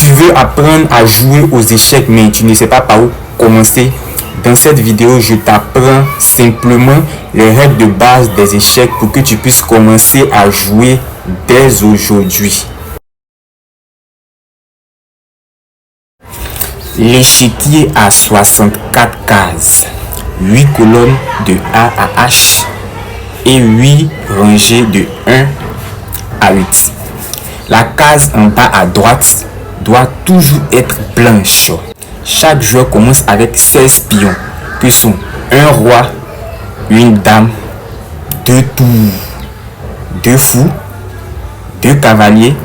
tu veux apprendre à jouer aux échecs mais tu ne sais pas par où commencer, dans cette vidéo, je t'apprends simplement les règles de base des échecs pour que tu puisses commencer à jouer dès aujourd'hui. L'échiquier a 64 cases, 8 colonnes de A à H et 8 rangées de 1 à 8. La case en bas à droite doit toujours être blanche. Chaque joueur commence avec 16 pions, que sont un roi, une dame, 2 tours, 2 fous, 2 cavaliers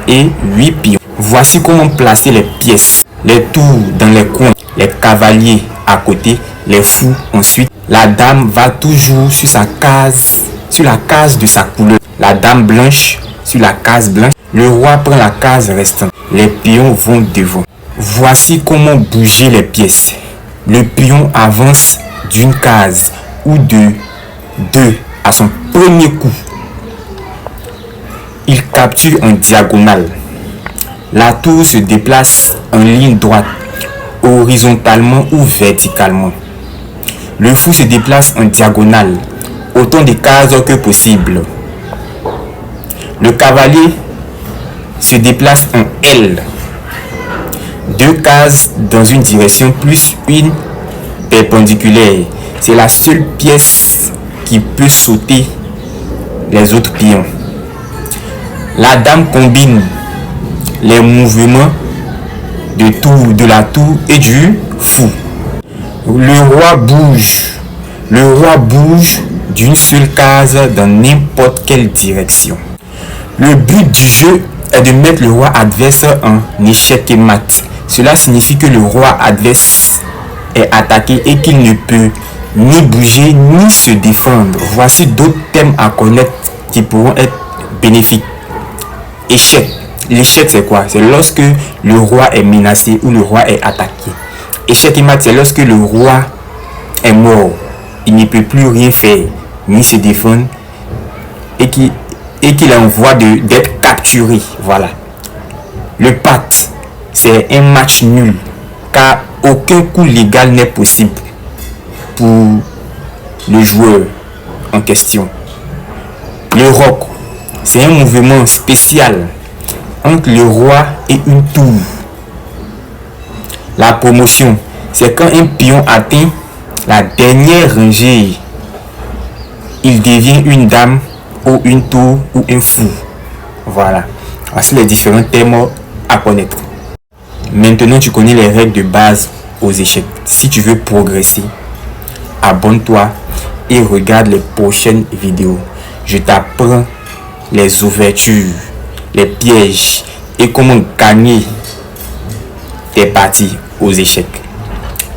et 8 pions. Voici comment placer les pièces. Les tours dans les coins, les cavaliers à côté, les fous ensuite. La dame va toujours sur la case de sa couleur. La dame blanche sur la case blanche. Le roi prend la case restante. Les pions vont devant. Voici comment bouger les pièces. Le pion avance d'une case ou de 2 à son premier coup. Il capture en diagonale. La tour se déplace en ligne droite, horizontalement ou verticalement. Le fou se déplace en diagonale, autant de cases que possible. Le cavalier se déplace en L, 2 cases dans une direction plus une perpendiculaire. C'est la seule pièce qui peut sauter les autres pions. La dame combine les mouvements de la tour et du fou. Le roi bouge d'une seule case dans n'importe quelle direction. Le but du jeu est de mettre le roi adverse en échec et mat. Cela signifie que le roi adverse est attaqué et qu'il ne peut ni bouger ni se défendre. Voici d'autres thèmes à connaître qui pourront être bénéfiques. Échec. L'échec, c'est quoi? C'est lorsque le roi est menacé ou le roi est attaqué. Échec et mat, c'est lorsque le roi est mort. Il ne peut plus rien faire, ni se défendre, et qu'il est en voie d'être capturé. Voilà. Le pat, c'est un match nul, car aucun coup légal n'est possible pour le joueur en question. Le roc, c'est un mouvement spécial entre le roi et une tour. La promotion, c'est quand un pion atteint la dernière rangée, il devient une dame ou une tour ou un fou. Voilà, voici les différents thèmes à connaître. Maintenant tu connais les règles de base aux échecs. Si tu veux progresser, abonne-toi et regarde les prochaines vidéos. Je t'apprends les ouvertures, les pièges et comment gagner tes parties aux échecs.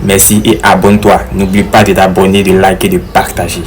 Merci et abonne-toi. N'oublie pas de t'abonner, de liker, de partager.